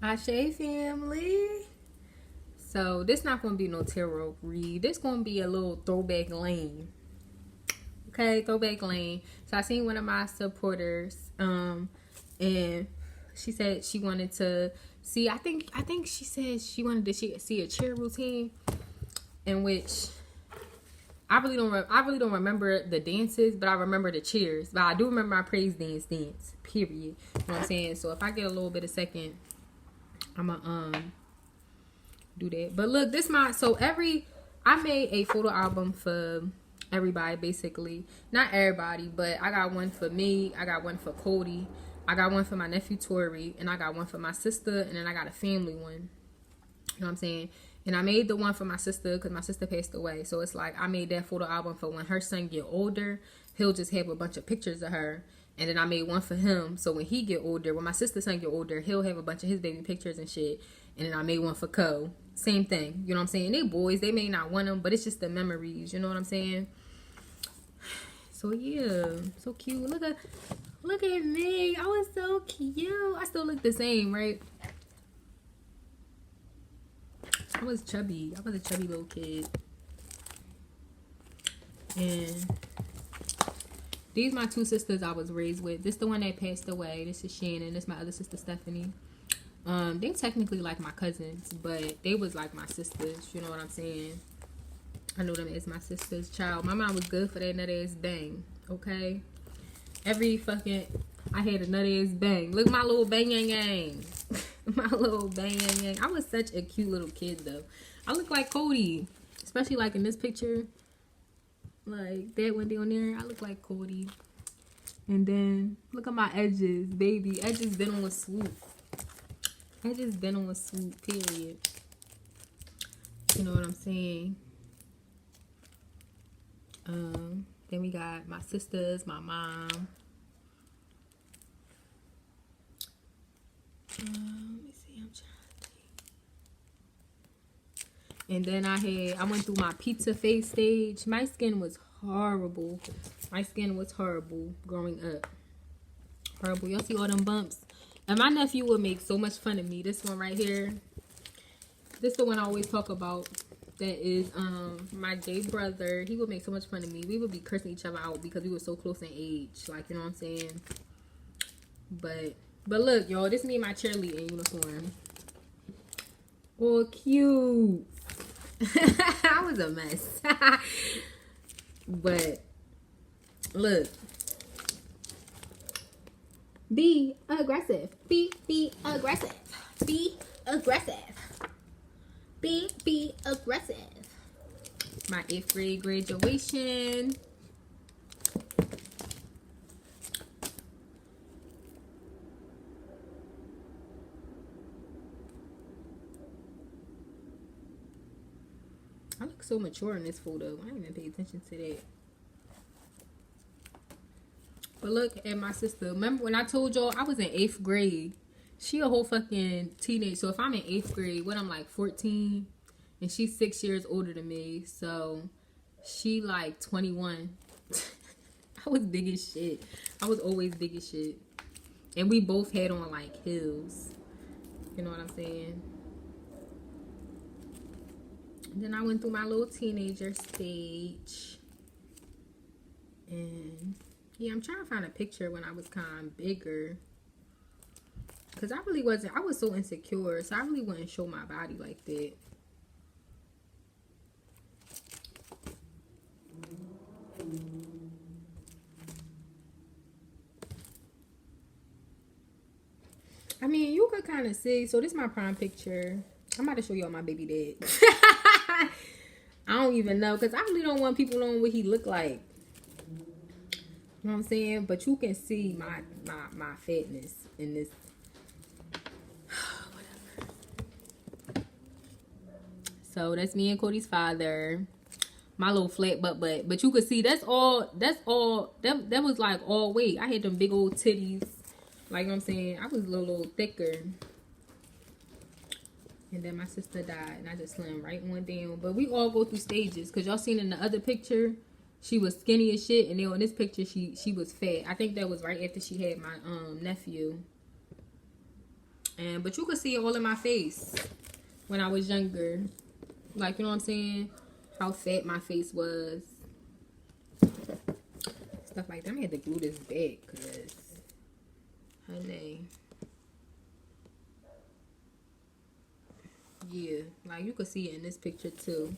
Ashe family. So this not gonna be no tarot read. This gonna be a little throwback lane. Okay, throwback lane. So I seen one of my supporters, and she said she wanted to see. I think she said she wanted to see a cheer routine, in which I really don't remember the dances, but I remember the cheers. But I do remember my praise dance. Period. You know what I'm saying? So if I get a little bit of second, I'ma do that. But look, I made a photo album for everybody, basically. Not everybody, but I got one for me, I got one for Cody, I got one for my nephew Tori, and I got one for my sister, and then I got a family one. You know what I'm saying? And I made the one for my sister because my sister passed away. So it's like I made that photo album for when her son get older, he'll just have a bunch of pictures of her. And then I made one for him. So when he get older, when my sister's son get older, he'll have a bunch of his baby pictures and shit. And then I made one for Co. Same thing. You know what I'm saying? They boys. They may not want them, but it's just the memories. You know what I'm saying? So yeah. So cute. Look at me. I was so cute. I still look the same, right? I was chubby. I was a chubby little kid. And these my two sisters I was raised with. This the one that passed away. This is Shannon. This my other sister Stephanie. They technically like my cousins, but they was like my sisters. You know what I'm saying? I know them as my sister's child. My mom was good for that nut ass bang. Okay? I had a nut ass bang. Look at my little bang yang yang. My little bang yang yang. I was such a cute little kid though. I look like Cody. Especially like in this picture. Like that one down there. I look like Cody. And then look at my edges, baby. Edges been on a swoop. Edges been on a swoop, period. You know what I'm saying? Then we got my sisters, my mom. Let me see, I'm trying to think. And then I went through my pizza face stage. My skin was horrible. My skin was horrible growing up. Horrible. Y'all see all them bumps? And my nephew would make so much fun of me. This one right here. This is the one I always talk about. That is my gay brother. He would make so much fun of me. We would be cursing each other out because we were so close in age. Like, you know what I'm saying? But look, y'all, this is me in my cheerleading uniform. Oh, cute. I was a mess. But look. Be aggressive. Be aggressive. Be aggressive. Be aggressive. My 8th grade graduation. I look so mature in this photo. I didn't even pay attention to that. But look at my sister. Remember when I told y'all I was in 8th grade? She a whole fucking teenage. So if I'm in 8th grade, I'm like 14, and she's 6 years older than me. So she like 21. I was big as shit. I was always big as shit. And we both had on like heels. You know what I'm saying? And then I went through my little teenager stage. And yeah, I'm trying to find a picture when I was kind of bigger. Because I was so insecure. So I really wouldn't show my body like that. I mean, you could kind of see. So this is my prime picture. I'm about to show y'all my baby dad. I don't even know. Because I really don't want people knowing what he look like. You know what I'm saying? But you can see my fatness in this. So that's me and Cody's father. My little flat butt. But you could see that was like all weight. I had them big old titties. Like, you know what I'm saying? I was a little thicker. And then my sister died. And I just slimmed right on down. But we all go through stages. Because y'all seen in the other picture, she was skinny as shit. And then on this picture, she was fat. I think that was right after she had my nephew. And but you could see it all in my face when I was younger. Like, you know what I'm saying? How fat my face was. Stuff like that. I had to glue this back because, honey. Yeah, like you could see it in this picture too.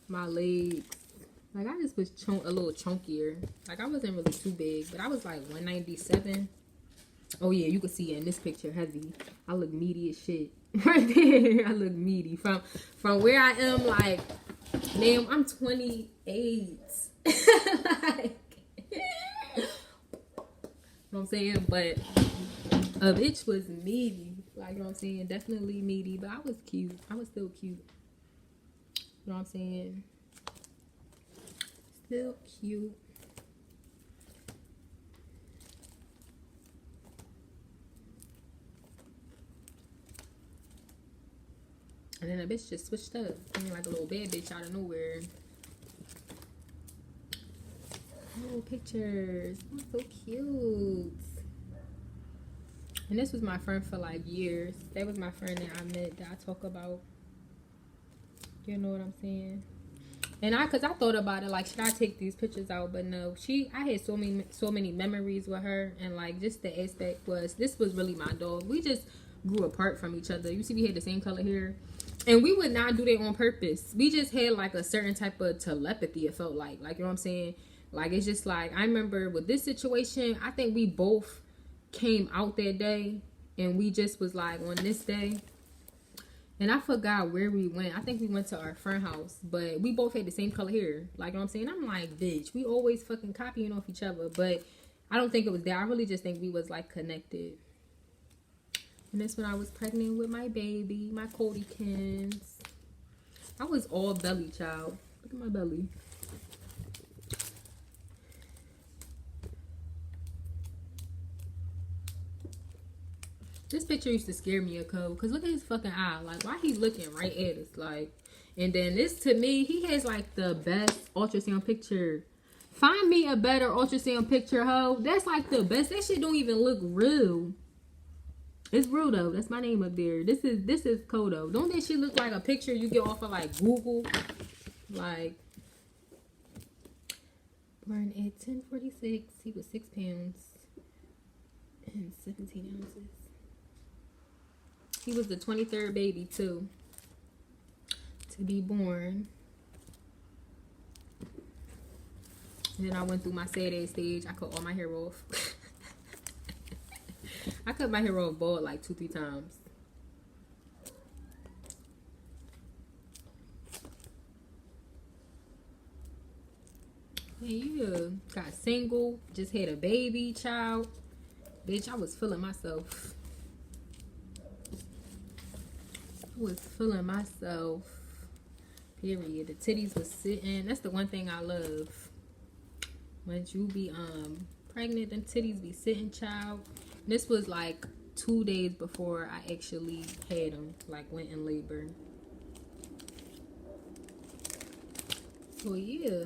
My legs. Like I just was a little chunkier. Like I wasn't really too big, but I was like 197. Oh yeah, you could see it in this picture heavy. I look meaty as shit. Right there. I look meaty. From where I am, like, damn, I'm 28. Like, you know what I'm saying? But a bitch was meaty. Like, you know what I'm saying? Definitely meaty, but I was cute. I was still cute. You know what I'm saying? Still cute. And then a bitch just switched up. I mean, like a little bad bitch out of nowhere. Oh, pictures. Oh, so cute. And this was my friend for like years. That was my friend that I met that I talk about. You know what I'm saying? And cause I thought about it, like, should I take these pictures out? But no, I had so many memories with her. And like, just the aspect was, this was really my dog. We just grew apart from each other. You see, we had the same color hair. And we would not do that on purpose. We just had like a certain type of telepathy, it felt like. Like, you know what I'm saying? Like, it's just like, I remember with this situation, I think we both came out that day. And we just was like, on this day. And I forgot where we went. I think we went to our friend's house. But we both had the same color hair. Like, you know what I'm saying? I'm like, bitch, we always fucking copying off each other. But I don't think it was that. I really just think we was like connected. And that's when I was pregnant with my baby, my Codykins. I was all belly, child. Look at my belly. This picture used to scare me a code. Because look at his fucking eye. Like, why he looking right at us? Like, and then this, to me, he has like the best ultrasound picture. Find me a better ultrasound picture, ho. That's like the best. That shit don't even look real. It's real though. That's my name up there. This is Kodo. Don't that shit look like a picture you get off of like Google? Like, born at 10:46. He was 6 pounds and 17 ounces. He was the 23rd baby too to be born. And then I went through my sad ass stage. I cut all my hair off. I cut my hair off bald like 2-3 times. Yeah, got single, just had a baby, child. Bitch, I was feeling myself. I was feeling myself. Period. The titties was sitting. That's the one thing I love. Once you be pregnant, them titties be sitting, child. This was like 2 days before I actually had them, like went in labor. So yeah,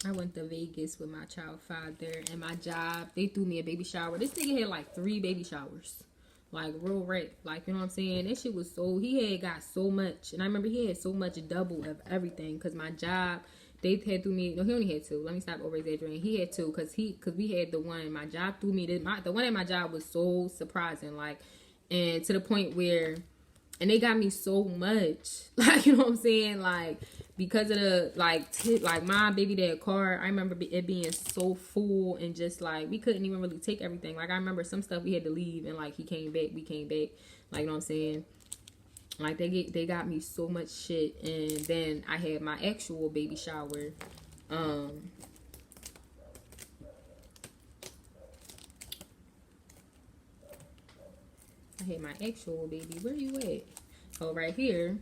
I went to Vegas with my child father and my job. They threw me a baby shower. This nigga had like 3 baby showers, like real wreck. Like, you know what I'm saying? That shit was so, he had got so much, and I remember he had so much double of everything. Cause my job, they had through me. No, he only had 2. Let me stop over exaggerating. He had 2 cause we had the one. My job threw me. The one at my job was so surprising, like, and to the point where, and they got me so much, like, you know what I'm saying, like, because of the like my baby dad car. I remember it being so full and just like we couldn't even really take everything. Like I remember some stuff we had to leave and like he came back, we came back. Like, you know what I'm saying. Like, they got me so much shit. And then I had my actual baby shower. I had my actual baby. Where you at? Oh, right here.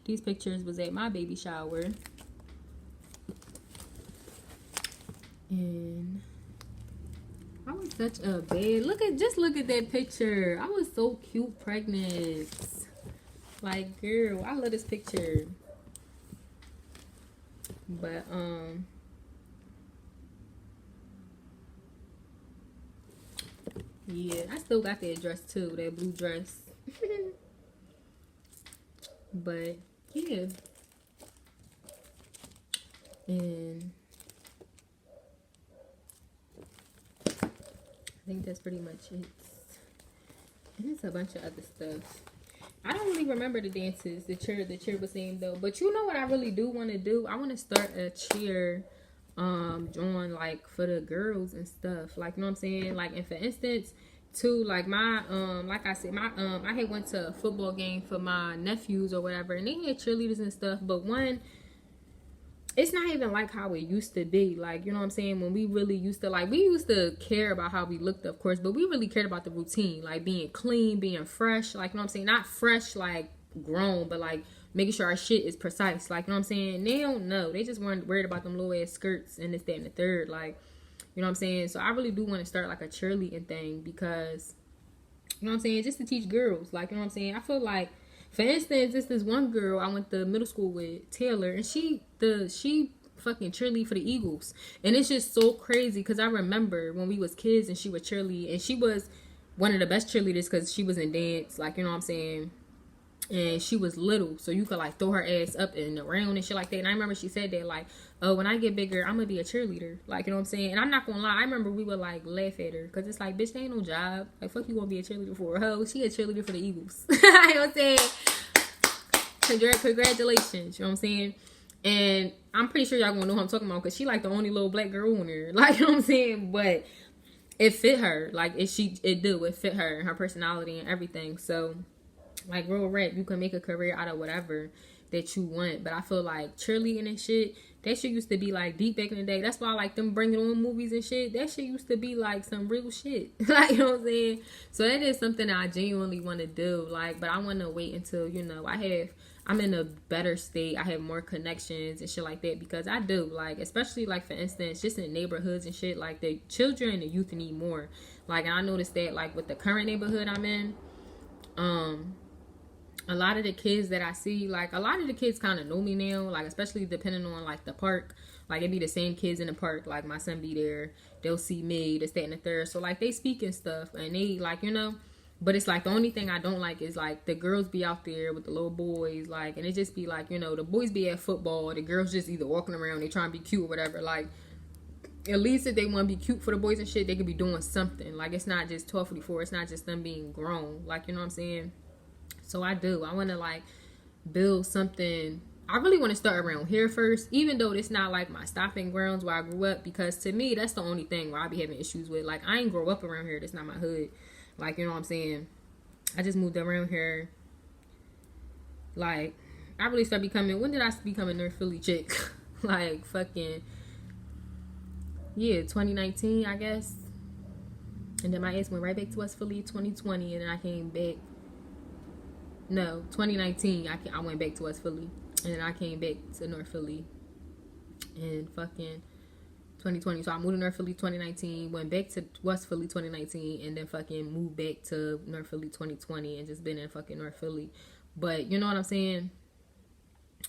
These pictures was at my baby shower. And I was such a bad... Just look at that picture. I was so cute pregnant. Like, girl, I love this picture. But, Yeah, I still got that dress too, that blue dress. But yeah, and I think that's pretty much it. And it's a bunch of other stuff. I don't really remember the dances the cheer was saying though. But you know what I really do want to do? I want to start a cheer join like for the girls and stuff. Like, you know what I'm saying? Like, and for instance, too, like my like I said, my I had went to a football game for my nephews or whatever, and they had cheerleaders and stuff, but one, it's not even like how it used to be. Like, you know what I'm saying? When we really used to, like, we used to care about how we looked, of course, but we really cared about the routine, like being clean, being fresh, like, you know what I'm saying? Not fresh, like, grown, but like making sure our shit is precise. Like, you know what I'm saying? They don't know. They just weren't worried about them little ass skirts and this, that, and the third. Like, you know what I'm saying? So I really do want to start like a cheerleading thing because, you know what I'm saying? Just to teach girls. Like, you know what I'm saying? I feel like, for instance, this one girl I went to middle school with, Taylor, and she fucking cheerlead for the Eagles. And it's just so crazy because I remember when we was kids and she was cheerlead, and she was one of the best cheerleaders because she was in dance, like, you know what I'm saying? And she was little, so you could like throw her ass up and around and shit like that. And I remember she said that, like, oh, when I get bigger, I'm gonna be a cheerleader, like, you know what I'm saying? And I'm not gonna lie, I remember we would like laugh at her because it's like, bitch, there ain't no job, like, fuck you gonna be a cheerleader for? Ho, she a cheerleader for the Eagles. You know what I'm saying? Congratulations, you know what I'm saying? And I'm pretty sure y'all gonna know who I'm talking about because she like the only little black girl on there, like, you know what I'm saying? But it fit her, like, it fit her and her personality and everything. So, like, real rap, you can make a career out of whatever that you want. But I feel like cheerleading and shit, that shit used to be like deep back in the day. That's why I like them bringing on movies and shit. That shit used to be like some real shit. Like, you know what I'm saying? So that is something that I genuinely want to do. Like, but I want to wait until, you know, I'm in a better state. I have more connections and shit like that because I do, like, especially like, for instance, just in neighborhoods and shit, like the children and the youth need more. Like, and I noticed that like with the current neighborhood I'm in, a lot of the kids that I see, like, a lot of the kids kind of know me now, like, especially depending on, like, the park. Like, it be the same kids in the park. Like, my son be there. They'll see me, this, that, and the third. So, like, they speak and stuff. And they, like, you know. But it's, like, the only thing I don't like is, like, the girls be out there with the little boys. Like, and it just be, like, you know, the boys be at football. The girls just either walking around. They trying to be cute or whatever. Like, at least if they want to be cute for the boys and shit, they could be doing something. Like, it's not just 12:44. It's not just them being grown. Like, you know what I'm saying? So I want to like build something. I really want to start around here first, even though it's not like my stopping grounds where I grew up, because to me, that's the only thing where I be having issues with. Like, I ain't grow up around here. That's not my hood. Like, you know what I'm saying? I just moved around here. Like, I really started becoming, when did I become a North Philly chick? Like, fucking, yeah, 2019, I guess. And then my ass went right back to West Philly 2020, and then I came back. No, 2019, I went back to West Philly. And then I came back to North Philly in fucking 2020. So I moved to North Philly 2019, went back to West Philly 2019, and then fucking moved back to North Philly 2020 and just been in fucking North Philly. But you know what I'm saying?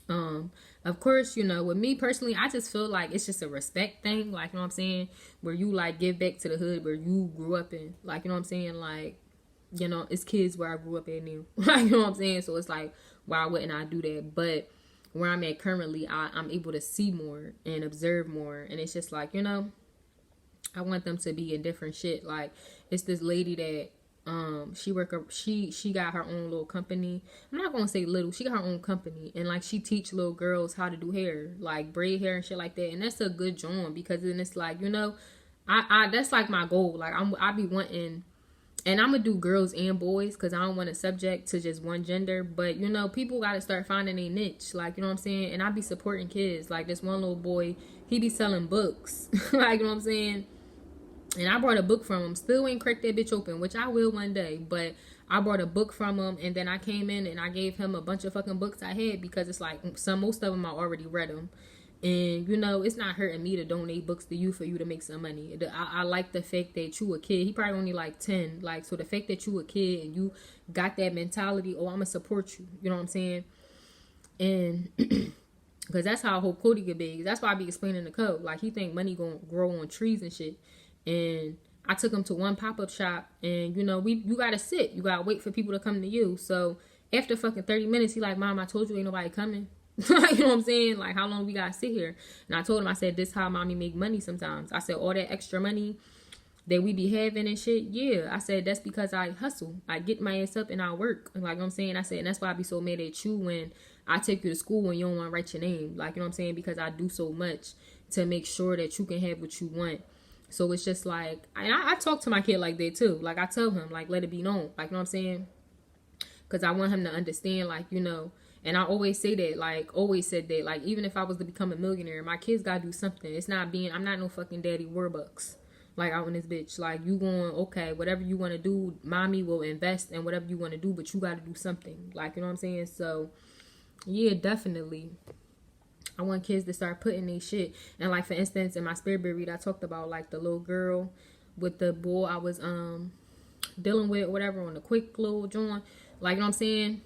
Of course, you know, with me personally, I just feel like it's just a respect thing. Like, you know what I'm saying? Where you like give back to the hood where you grew up in. Like, you know what I'm saying? Like, you know, it's kids where I grew up at now. Like, you know what I'm saying? So it's like, why wouldn't I do that? But where I'm at currently, I'm able to see more and observe more. And it's just like, you know, I want them to be in different shit. Like, it's this lady that, she got her own little company. I'm not gonna say little, she got her own company. And like, she teach little girls how to do hair, like braid hair and shit like that. And that's a good job because then it's like, you know, I that's like my goal. Like, I be wanting. And I'm going to do girls and boys because I don't want to subject to just one gender. But, you know, people got to start finding a niche. Like, you know what I'm saying? And I be supporting kids. Like, this one little boy, he be selling books. Like, you know what I'm saying? And I brought a book from him. Still ain't cracked that bitch open, which I will one day. But I brought a book from him. And then I came in and I gave him a bunch of fucking books I had. Because it's like, most of them I already read them. And, you know, it's not hurting me to donate books to you for you to make some money. I like the fact that you a kid. He probably only like 10. Like, so the fact that you a kid and you got that mentality, oh, I'm going to support you. You know what I'm saying? And because that's how I hope Cody get big. That's why I be explaining the code. Like, he think money going to grow on trees and shit. And I took him to one pop-up shop, and you know, you gotta sit, you gotta wait for people to come to you. So after fucking 30 minutes, he like, Mom, I told you ain't nobody coming. You know what I'm saying? Like, how long we gotta sit here? And I told him, I said, this how mommy make money sometimes. I said, all that extra money that we be having and shit, yeah. I said, that's because I hustle. I get my ass up and I work. Like, you know what I'm saying? I said, and that's why I be so mad at you when I take you to school when you don't want to write your name. Like, you know what I'm saying? Because I do so much to make sure that you can have what you want. So it's just like, and I talk to my kid like that too. Like, I tell him, like, let it be known. Like, you know what I'm saying? Because I want him to understand, like, you know, and I always say that, like, always said that, like, even if I was to become a millionaire, my kids gotta do something. It's not being, I'm not no fucking daddy Warbucks, like, out in this bitch. Like, you going, okay, whatever you want to do, mommy will invest in whatever you want to do, but you gotta do something. Like, you know what I'm saying? So, yeah, definitely. I want kids to start putting their shit. And, like, for instance, in my spirit read, I talked about, like, the little girl with the boy I was, dealing with, whatever, on the quick little joint. Like, you know what I'm saying?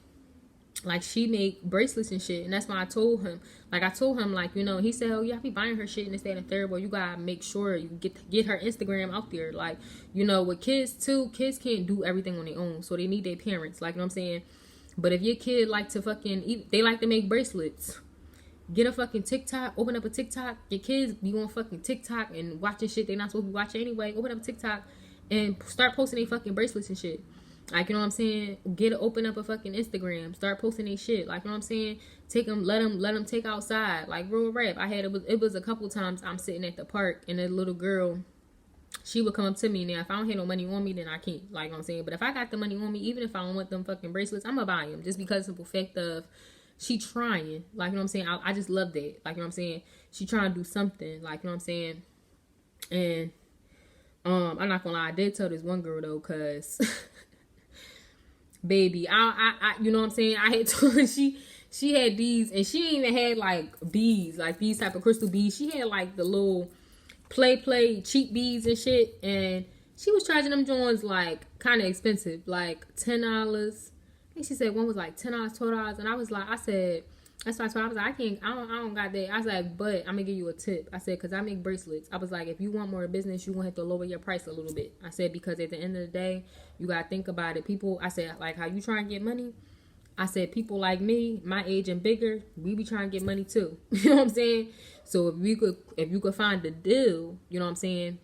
Like, she make bracelets and shit, and that's why I told him. Like, I told him, like, you know, he said, oh, yeah, I be buying her shit and this, that, and third. Well, you gotta make sure you get her Instagram out there. Like, you know, with kids, too, kids can't do everything on their own, so they need their parents. Like, you know what I'm saying? But if your kid like to fucking eat, they like to make bracelets, get a fucking TikTok, open up a TikTok. Your kids be on fucking TikTok and watching shit they not supposed to be watching anyway. Open up TikTok and start posting their fucking bracelets and shit. Like, you know what I'm saying? Open up a fucking Instagram. Start posting their shit. Like, you know what I'm saying? Take them, let them take outside. Like, real rap. It was a couple times I'm sitting at the park and a little girl, she would come up to me. Now, if I don't have no money on me, then I can't. Like, you know what I'm saying? But if I got the money on me, even if I don't want them fucking bracelets, I'm gonna buy them. Just because of the fact of she trying. Like, you know what I'm saying? I just love that. Like, you know what I'm saying? She trying to do something. Like, you know what I'm saying? And, I'm not gonna lie. I did tell this one girl, though, because... baby, I you know what I'm saying? I had told her she had these, and she even had like beads, like these type of crystal beads. She had like the little play cheap beads and shit, and she was charging them joints like kind of expensive, like $10. I think she said one was like $10, $12, and I said. That's why I was like, I don't got that. I was like, but I'm gonna give you a tip. I said, cause I make bracelets. I was like, if you want more business, you gonna have to lower your price a little bit. I said, because at the end of the day, you gotta think about it. People, I said, like how you trying to get money. I said, people like me, my age and bigger, we be trying to get money too. You know what I'm saying? So if you could find a deal, you know what I'm saying?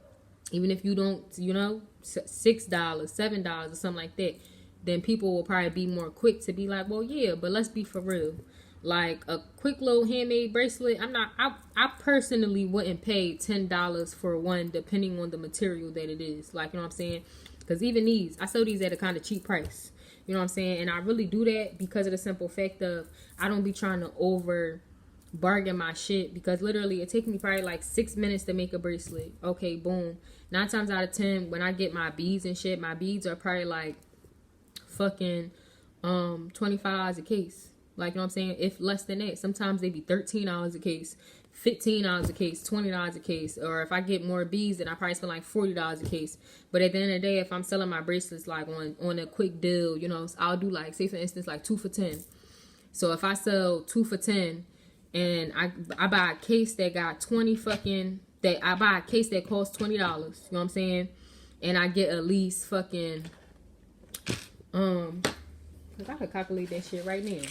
Even if you don't, you know, $6, $7 or something like that, then people will probably be more quick to be like, well, yeah, but let's be for real. Like a quick little handmade bracelet, I personally wouldn't pay $10 for one, depending on the material that it is. Like, you know what I'm saying? Because even these, I sell these at a kind of cheap price. You know what I'm saying? And I really do that because of the simple fact of I don't be trying to over bargain my shit, because literally it takes me probably like 6 minutes to make a bracelet. Okay, boom. 9 times out of 10, when I get my beads and shit, my beads are probably like fucking $25 a case. Like, you know what I'm saying? If less than that. Sometimes they be $13 a case, $15 a case, $20 a case. Or if I get more beads, then I probably spend like $40 a case. But at the end of the day, if I'm selling my bracelets like on a quick deal, you know, I'll do like, say for instance, like 2 for $10. So if I sell 2 for $10 and I buy a case that got 20 fucking, that I buy a case that costs $20, you know what I'm saying? And I get at least fucking, cause I could calculate that shit right now.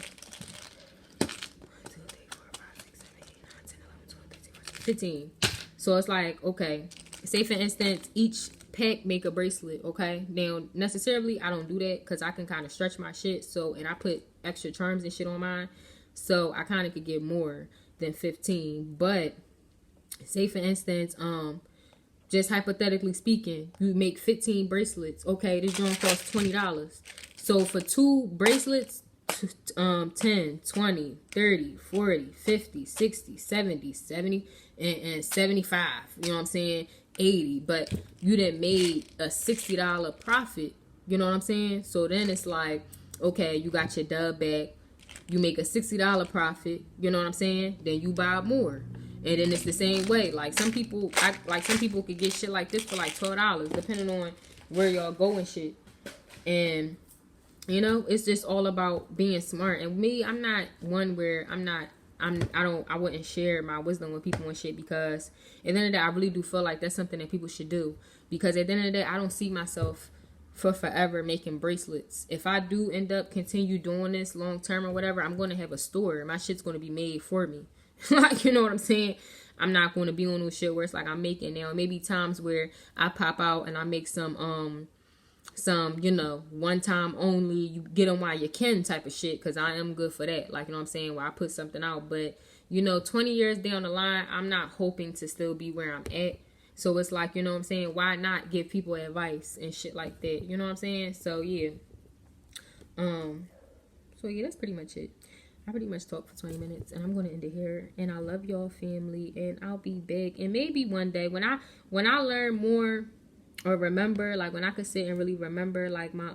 15. So it's like, okay, say for instance, each pack make a bracelet, okay? Now, necessarily, I don't do that because I can kind of stretch my shit. So, and I put extra charms and shit on mine. So, I kind of could get more than 15. But, say for instance, just hypothetically speaking, you make 15 bracelets. Okay, this joint costs $20. So, for 2 bracelets, 10, 20, 30, 40, 50, 60, 70, 70, and 75. You know what I'm saying? 80. But you done made a $60 profit. You know what I'm saying? So then it's like, okay, you got your dub back. You make a $60 profit. You know what I'm saying? Then you buy more. And then it's the same way. Like some people could get shit like this for like $12, depending on where y'all go and shit. And you know, it's just all about being smart. And me, I'm not one where I wouldn't share my wisdom with people and shit, because at the end of the day, I really do feel like that's something that people should do. Because at the end of the day, I don't see myself for forever making bracelets. If I do end up continue doing this long term or whatever, I'm going to have a store. My shit's going to be made for me. Like, you know what I'm saying? I'm not going to be on no shit where it's like I'm making now. Maybe times where I pop out and I make some, you know, one time only, you get them while you can type of shit. Because I am good for that. Like, you know what I'm saying? Where I put something out. But, you know, 20 years down the line, I'm not hoping to still be where I'm at. So it's like, you know what I'm saying? Why not give people advice and shit like that? You know what I'm saying? So, yeah. So, yeah, that's pretty much it. I pretty much talked for 20 minutes. And I'm going to end it here. And I love y'all, family. And I'll be back. And maybe one day when I learn more or remember, like when I could sit and really remember, like my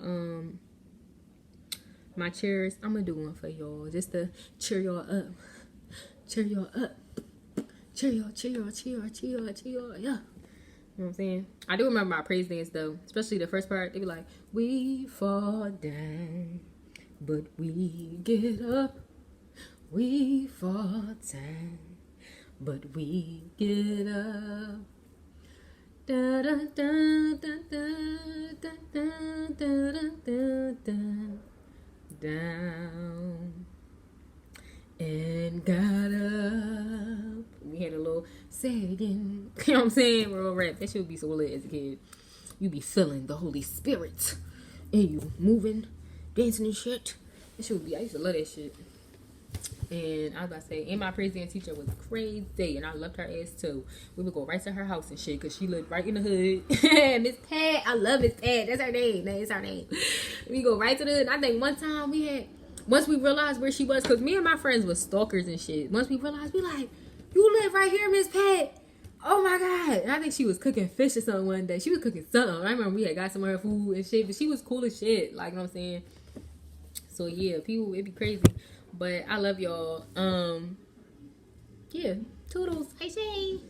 cheers, I'm going to do one for y'all. Just to cheer y'all up. Cheer y'all up. Cheer y'all, cheer y'all, cheer y'all, cheer y'all, cheer y'all, yeah. You know what I'm saying? I do remember my praise dance though, especially the first part. They be like, we fall down, but we get up. We fall down, but we get up. Da da da da da da da da da da down. And got up. We had a little say it again. You know what I'm saying? Real rap. That shit would be so lit as a kid. You be feeling the Holy Spirit. And you moving, dancing and shit. That shit would be, I used to love that shit. And I was about to say, and my praise dance teacher was crazy. And I loved her ass too. We would go right to her house and shit. Because she lived right in the hood. Miss Pat. I love Miss Pat. That's her name. That's her name. We go right to the hood. I think one time once we realized where she was, because me and my friends were stalkers and shit. Once we realized, we like, you live right here, Miss Pat. Oh my God. And I think she was cooking fish or something one day. She was cooking something. I remember we had got some of her food and shit, but she was cool as shit. Like, you know what I'm saying? So yeah, people, it'd be crazy. But I love y'all. Yeah. Toodles. Hey, Shane.